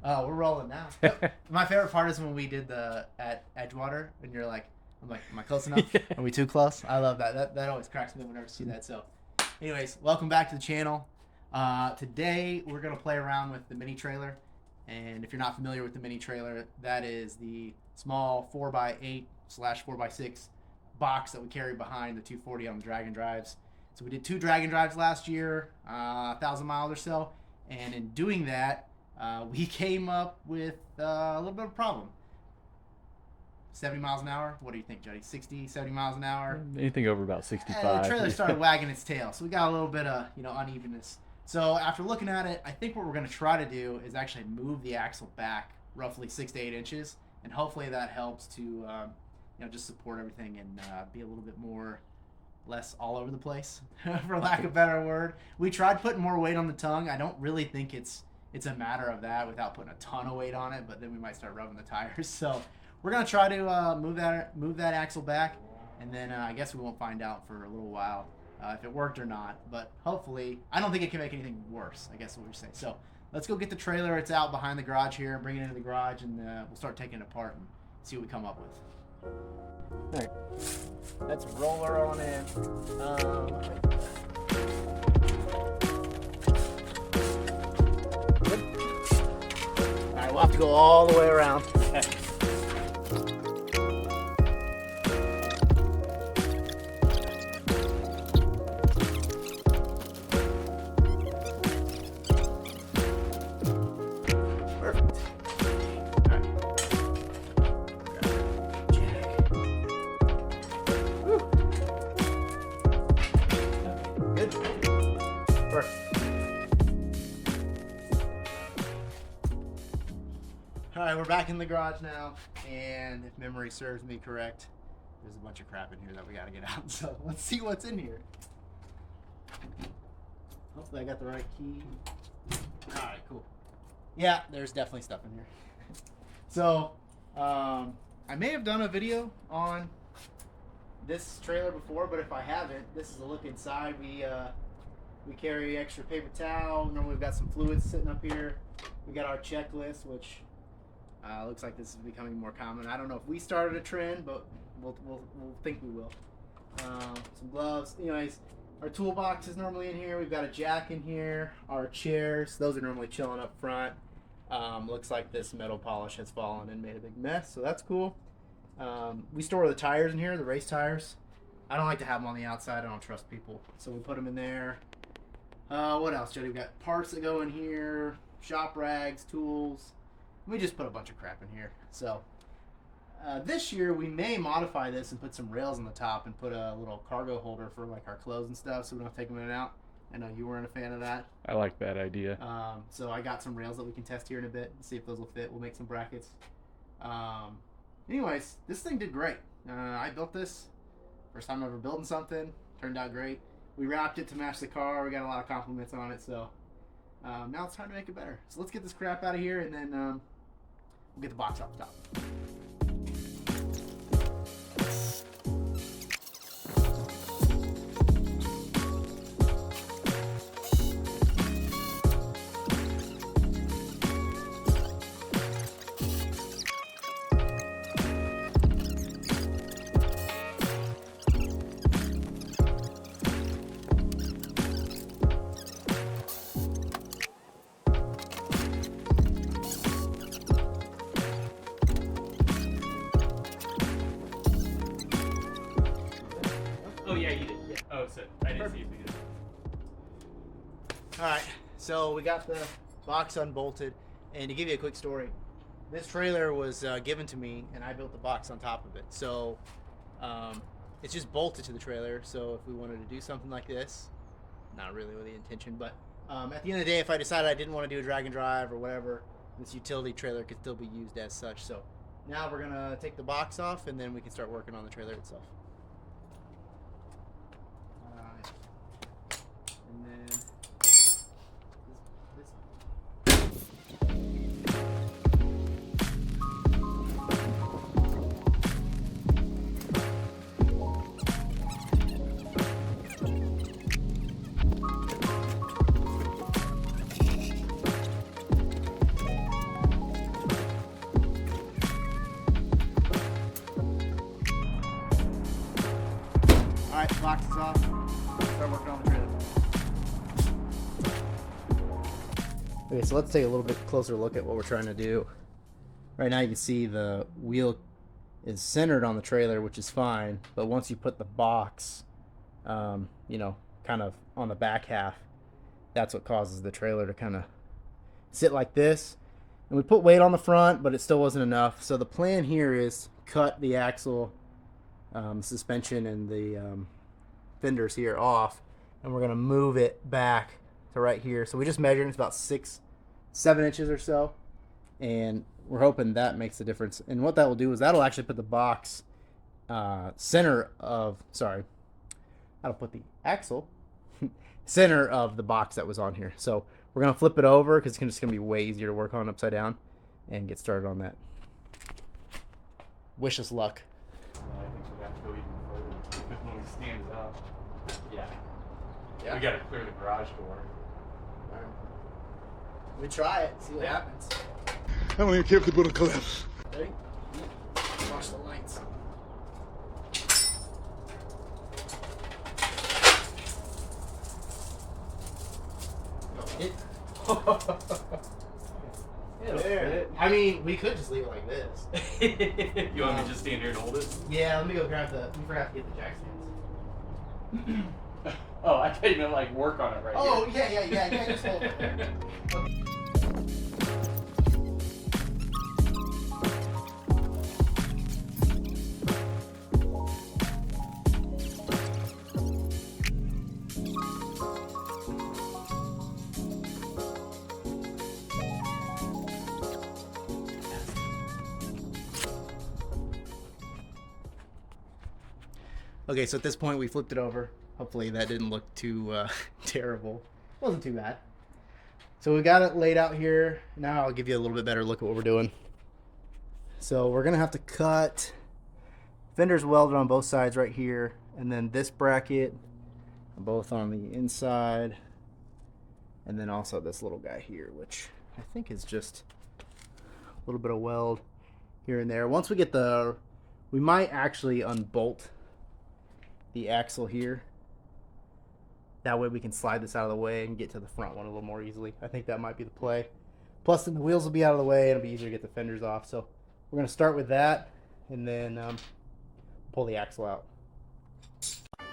Oh, we're rolling now. Yep. My favorite part is when we did the at Edgewater, and you're like, I'm like, am I close enough? Yeah. Are we too close? I love that. That always cracks me up whenever I see that. So, anyways, welcome back to the channel. Today we're gonna play around with the mini trailer, and if you're not familiar with the mini trailer, that is the small 4x8/4x6 box that we carry behind the 240 on the Dragon Drives. So we did 2 Dragon Drives last year, 1,000 miles or so, and in doing that, we came up with a little bit of a problem. 70 miles an hour? What do you think, Jody? 60, 70 miles an hour? Anything over about The 65. trailer started wagging its tail, so we got a little bit of unevenness. So after looking at it, I think what we're going to try to do is actually move the axle back roughly 6 to 8 inches, and hopefully that helps to just support everything and be a little bit less all over the place, for lack of a better word. We tried putting more weight on the tongue. I don't really think it's a matter of that without putting a ton of weight on it, but then we might start rubbing the tires. So we're gonna try to move that axle back, and then I guess we won't find out for a little while if it worked or not. But hopefully, I don't think it can make anything worse, I guess what we're saying. So let's go get the trailer. It's out behind the garage here. Bring it into the garage, and we'll start taking it apart and see what we come up with. All right, let's roll her on in. Good. All right, we'll have to go all the way around. Alright, we're back in the garage now, and if memory serves me correct, there's a bunch of crap in here that we gotta get out, so let's see what's in here. Hopefully I got the right key. Alright, cool. Yeah, there's definitely stuff in here. So, I may have done a video on this trailer before, but if I haven't, this is a look inside. We carry extra paper towel. Normally we've got some fluids sitting up here. We got our checklist, which looks like this is becoming more common. I don't know if we started a trend, but we'll think we will. Some gloves. Anyways, our toolbox is normally in here. We've got a jack in here. Our chairs, those are normally chilling up front. Looks like this metal polish has fallen and made a big mess, so that's cool. We store the tires in here, the race tires. I don't like to have them on the outside. I don't trust people, so we put them in there. What else, Jody? We've got parts that go in here, shop rags, tools. We just put a bunch of crap in here. So this year we may modify this and put some rails on the top and put a little cargo holder for like our clothes and stuff, so we don't have to take them in and out. I know you weren't a fan of that. I like that idea. So I got some rails that we can test here in a bit and see if those will fit. We'll make some brackets. Anyways, this thing did great. I built this. First time ever building something. Turned out great. We wrapped it to match the car. We got a lot of compliments on it. So now it's time to make it better. So let's get this crap out of here, and then we'll get the box off the top. Oh, yeah, you did. Yeah. Oh, so I didn't see if we did. Alright, so we got the box unbolted, and to give you a quick story, this trailer was given to me, and I built the box on top of it. So it's just bolted to the trailer, so if we wanted to do something like this, not really with the intention, but at the end of the day, if I decided I didn't want to do a drag and drive or whatever, this utility trailer could still be used as such. So now we're going to take the box off, and then we can start working on the trailer itself. And then this. boxes off, start working on the trailer. Okay, so let's take a little bit closer look at what we're trying to do. Right now you can see the wheel is centered on the trailer, which is fine, but once you put the box, you know, kind of on the back half, that's what causes the trailer to kind of sit like this. And we put weight on the front, but it still wasn't enough. So the plan here is cut the axle, suspension, and the fenders here off, and we're gonna move it back to right here. So we just measured, it's about 6-7 inches or so, and we're hoping that makes a difference. And what that will do is that'll actually put the box center of, sorry, that'll put the axle center of the box that was on here. So we're gonna flip it over because it's just gonna be way easier to work on upside down and get started on that. Wish us luck. I think we have to go even further because when we stand up, yeah, we got to clear the garage door. All right. We try it, see what happens. I don't even care if the building collapses. Ready? Watch the lights. There. I mean, we could just leave it like this. You want me to just stand here and hold it? Yeah, let me go grab the. We forgot to get the jack stands. Oh, I thought you meant like work on it right Oh, here. yeah, just hold it there. Okay, so at this point we flipped it over. Hopefully that didn't look too terrible. It wasn't too bad. So we got it laid out here. Now I'll give you a little bit better look at what we're doing. So we're gonna have to cut fenders welded on both sides right here, and then this bracket both on the inside, and then also this little guy here, which I think is just a little bit of weld here and there. Once we get we might actually unbolt the axle here. That way we can slide this out of the way and get to the front one a little more easily. I think that might be the play. Plus then the wheels will be out of the way and it'll be easier to get the fenders off. So we're going to start with that and then pull the axle out.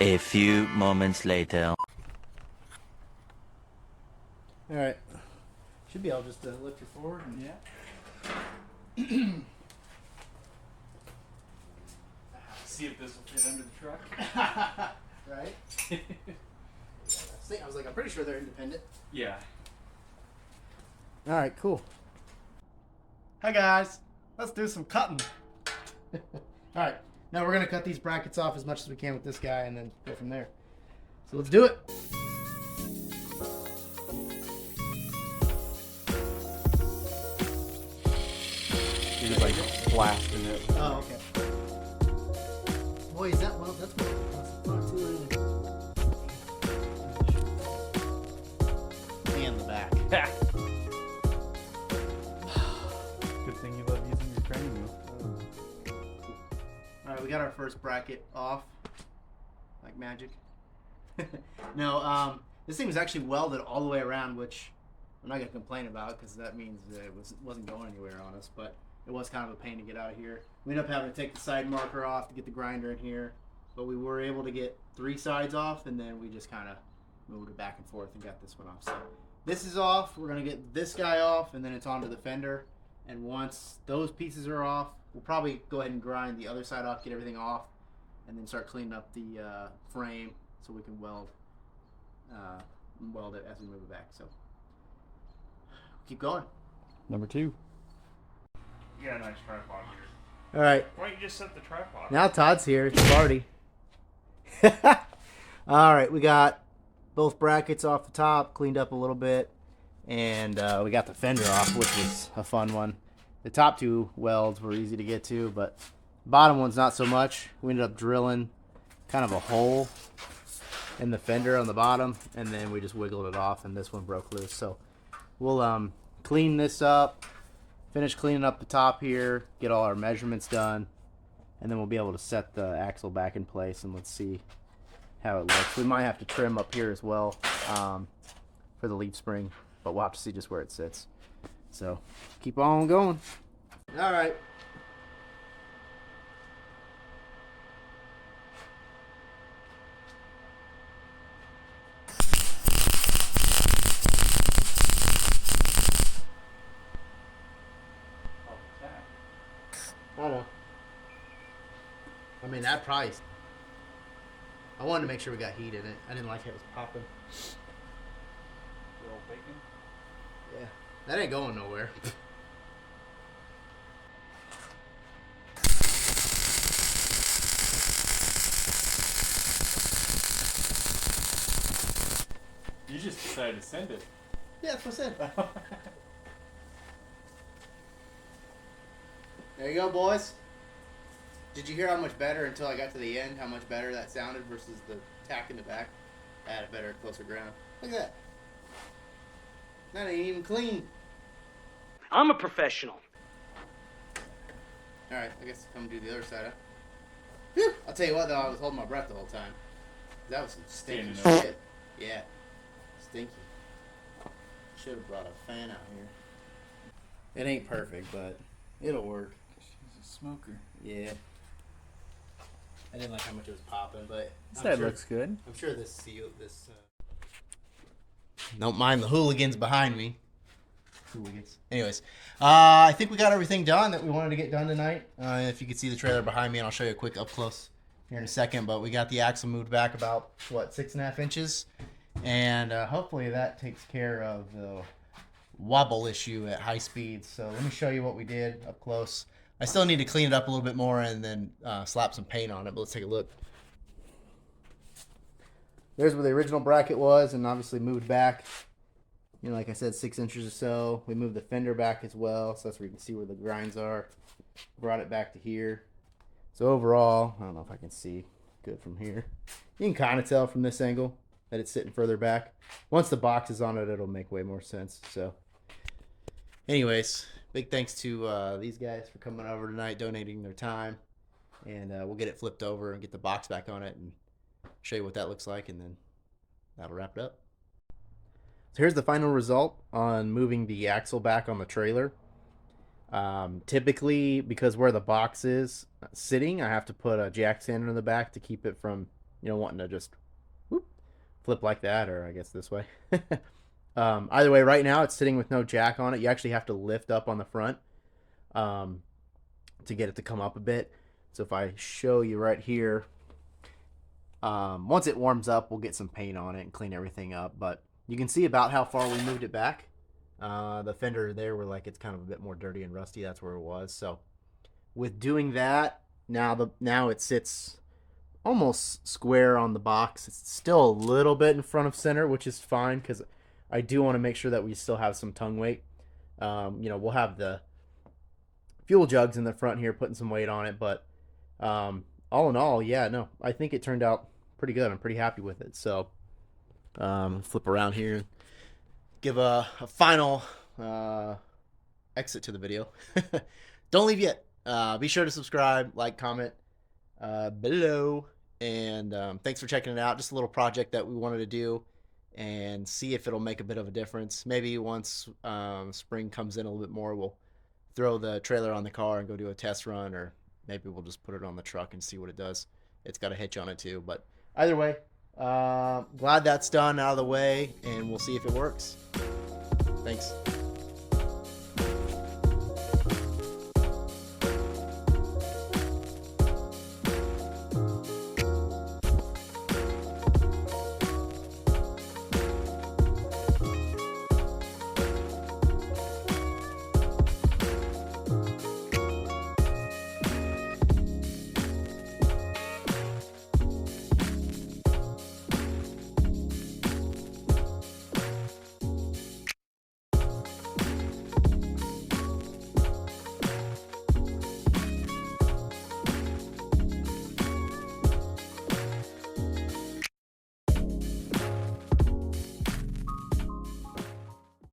A few moments later. Alright. Should be able just to lift it forward. And Yeah. See if this will fit under the truck. Right? I was like, I'm pretty sure they're independent. Yeah. Alright, cool. Hi guys. Let's do some cutting. Alright, now we're going to cut these brackets off as much as we can with this guy and then go from there. So let's do it. You're just like blasting it. Oh, okay. Boy, is that well? That's and the back. Good thing you love using your training wheel. All right, we got our first bracket off, like magic. No, this thing was actually welded all the way around, which I'm not gonna complain about because that means that it wasn't going anywhere on us, but it was kind of a pain to get out of here. We ended up having to take the side marker off to get the grinder in here, but we were able to get 3 sides off, and then we just kind of moved it back and forth and got this one off. So this is off. We're going to get this guy off, and then it's onto the fender. And once those pieces are off, we'll probably go ahead and grind the other side off, get everything off, and then start cleaning up the frame so we can weld it as we move it back. So keep going. Number 2. You got a nice tripod here. All right. Why don't you just set the tripod? Now Todd's here. It's a party. All right, we got both brackets off the top, cleaned up a little bit, and we got the fender off, which was a fun one. The top 2 welds were easy to get to, but the bottom one's not so much. We ended up drilling kind of a hole in the fender on the bottom, and then we just wiggled it off, and this one broke loose. So we'll clean this up, finish cleaning up the top here, get all our measurements done, and then we'll be able to set the axle back in place, and let's see how it looks. We might have to trim up here as well for the leaf spring, but we'll have to see just where it sits. So keep on going. All right. I don't know. I mean, that price. I wanted to make sure we got heat in it. I didn't like how it was popping. Little bacon. Yeah. That ain't going nowhere. You just decided to send it. Yeah, that's what I said. There you go, boys. Did you hear how much better until I got to the end? How much better that sounded versus the tack in the back? I had a better, closer ground. Look at that. That ain't even clean. I'm a professional. All right, I guess come do the other side. Huh? Whew. I'll tell you what, though, I was holding my breath the whole time. That was some stinky shit. Yeah, stinky. Should have brought a fan out here. It ain't perfect, but it'll work. She's a smoker. Yeah. I didn't like how much it was popping, but That looks good. I'm sure this don't mind the hooligans behind me. Hooligans. Anyways, I think we got everything done that we wanted to get done tonight. If you could see the trailer behind me, and I'll show you a quick up close here in a second. But we got the axle moved back about, what, 6.5 inches? And hopefully that takes care of the wobble issue at high speeds. So let me show you what we did up close. I still need to clean it up a little bit more and then slap some paint on it, but let's take a look. There's where the original bracket was, and obviously moved back, you know, like I said, 6 inches or so. We moved the fender back as well, so that's where you can see where the grinds are. Brought it back to here. So overall, I don't know if I can see good from here. You can kind of tell from this angle that it's sitting further back. Once the box is on it, it'll make way more sense. So anyways, big thanks to these guys for coming over tonight, donating their time. And we'll get it flipped over and get the box back on it and show you what that looks like, and then that'll wrap it up. So here's the final result on moving the axle back on the trailer. Typically, because where the box is sitting, I have to put a jack sander in the back to keep it from, you know, wanting to just whoop, flip like that, or I guess this way. Either way, right now it's sitting with no jack on it. You actually have to lift up on the front to get it to come up a bit. So if I show you right here, once it warms up, we'll get some paint on it and clean everything up. But you can see about how far we moved it back. The fender there, where like it's kind of a bit more dirty and rusty, that's where it was. So with doing that, now it sits almost square on the box. It's still a little bit in front of center, which is fine because I do want to make sure that we still have some tongue weight. You know, we'll have the fuel jugs in the front here putting some weight on it, but all in all, yeah, no, I think it turned out pretty good. I'm pretty happy with it. So flip around here, give a final exit to the video. Don't leave yet. Be sure to subscribe, like, comment below, and thanks for checking it out. Just a little project that we wanted to do and see if it'll make a bit of a difference. Maybe once spring comes in a little bit more, we'll throw the trailer on the car and go do a test run, or maybe we'll just put it on the truck and see what it does. It's got a hitch on it too, but either way, glad that's done, out of the way, and we'll see if it works. Thanks.